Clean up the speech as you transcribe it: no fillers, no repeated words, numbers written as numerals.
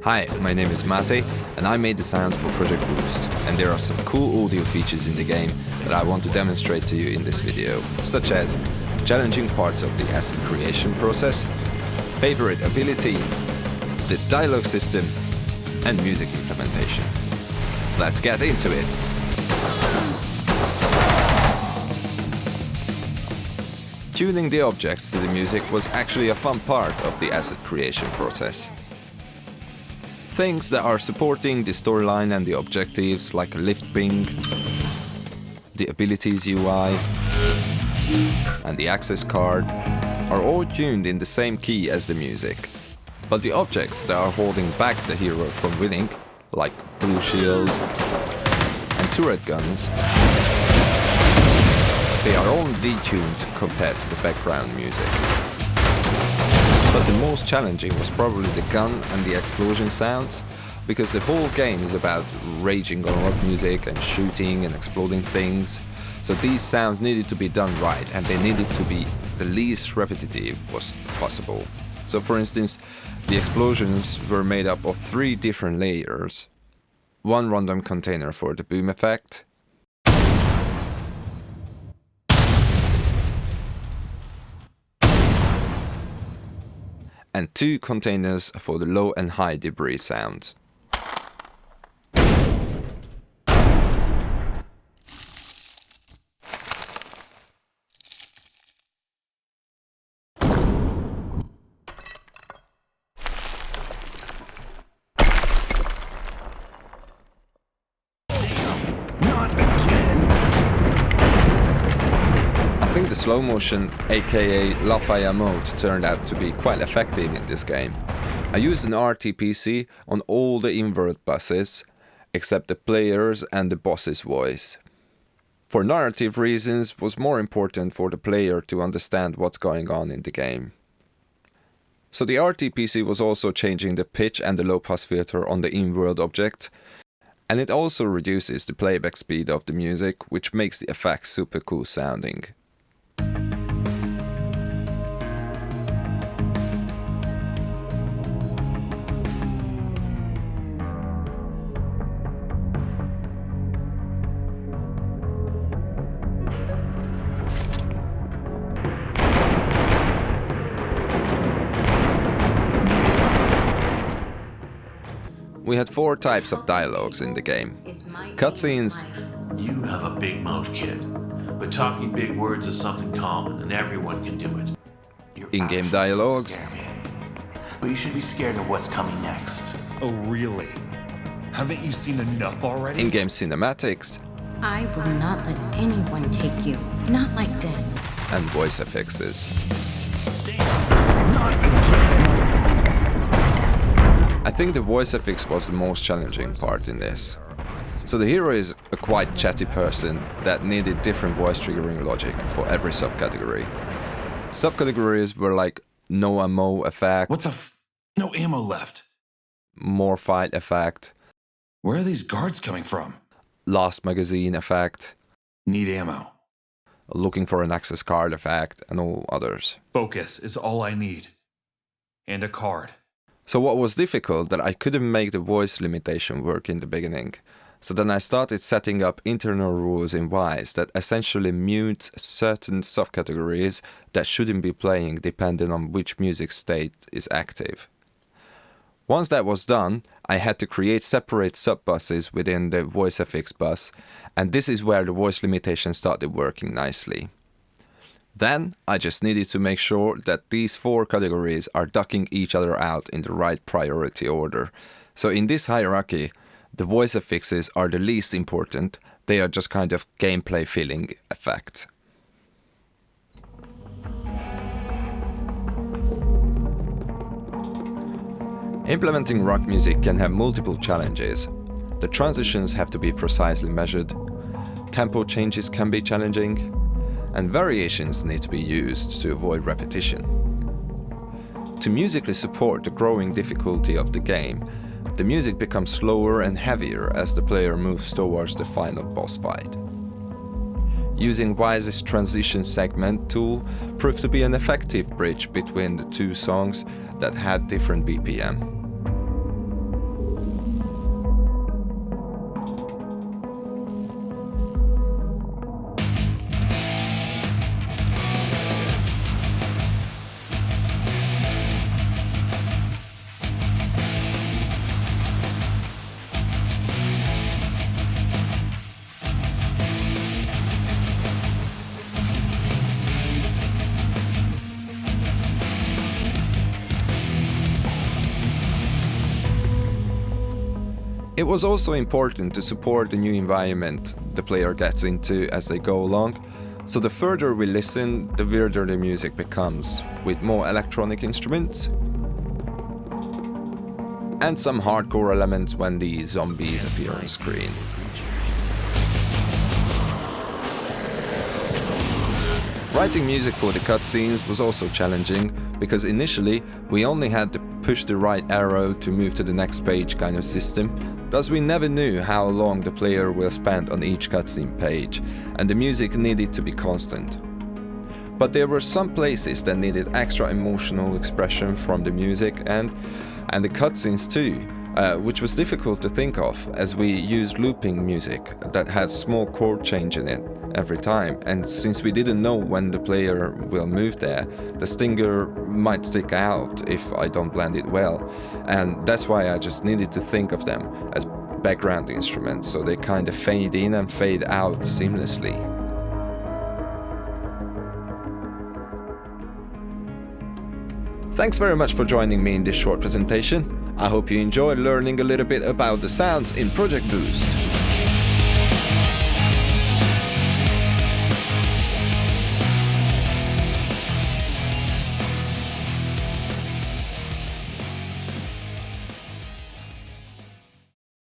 Hi, my name is Máté, and I made the sounds for Project Boost, and there are some cool audio features in the game that I want to demonstrate to you in this video, such as challenging parts of the asset creation process, favorite ability, the dialogue system, and music implementation. Let's get into it! Tuning the objects to the music was actually a fun part of the asset creation process. Things that are supporting the storyline and the objectives, like a lift ping, the abilities UI, and the access card, are all tuned in the same key as the music. But the objects that are holding back the hero from winning, like blue shield and turret guns, they are all detuned compared to the background music. But the most challenging was probably the gun and the explosion sounds, because the whole game is about raging on rock music and shooting and exploding things. So these sounds needed to be done right, and they needed to be the least repetitive was possible. So for instance, the explosions were made up of 3 different layers. One random container for the boom effect, and 2 containers for the low and high debris sounds. I think the slow motion, aka Lafaya mode, turned out to be quite effective in this game. I used an RTPC on all the invert buses, except the player's and the boss's voice. For narrative reasons, it was more important for the player to understand what's going on in the game. So the RTPC was also changing the pitch and the low pass filter on the in-world object, and it also reduces the playback speed of the music, which makes the effects super cool sounding. We had 4 types of dialogues in the game. Cutscenes. You have a big mouth, kid. But talking big words is something common, and everyone can do it. In-game dialogues. But you should be scared of what's coming next. Oh, really? Haven't you seen enough already? In-game cinematics. I will not let anyone take you. Not like this. And voice effects. Damn, not again! I think the voice effects was the most challenging part in this. So the hero is a quite chatty person that needed different voice triggering logic for every subcategory. Subcategories were like no ammo effect, What the no ammo left. more fight effect, Where are these guards coming from? last magazine effect, Need ammo. looking for an access card effect, and all others. Focus is all I need. And a card. So what was difficult that I couldn't make the voice limitation work in the beginning. So then I started setting up internal rules in Wwise that essentially mutes certain subcategories that shouldn't be playing depending on which music state is active. Once that was done, I had to create separate sub-buses within the voice effects bus, and this is where the voice limitation started working nicely. Then I just needed to make sure that these 4 categories are ducking each other out in the right priority order. So in this hierarchy, the voice effects are the least important, they are just kind of gameplay filling effects. Implementing rock music can have multiple challenges. The transitions have to be precisely measured, tempo changes can be challenging, and variations need to be used to avoid repetition. To musically support the growing difficulty of the game, the music becomes slower and heavier as the player moves towards the final boss fight. Using Wwise's transition segment tool proved to be an effective bridge between the 2 songs that had different BPM. It was also important to support the new environment the player gets into as they go along, so the further we listen, the weirder the music becomes, with more electronic instruments and some hardcore elements when the zombies appear on screen. Writing music for the cutscenes was also challenging, because initially we only had to push the right arrow to move to the next page kind of system, thus we never knew how long the player will spend on each cutscene page, and the music needed to be constant. But there were some places that needed extra emotional expression from the music and the cutscenes too, which was difficult to think of, as we used looping music that had small chord change in it every time, and since we didn't know when the player will move there, the stinger might stick out if I don't blend it well, and that's why I just needed to think of them as background instruments, so they kind of fade in and fade out seamlessly. Thanks very much for joining me in this short presentation. I hope you enjoyed learning a little bit about the sounds in Project Boost.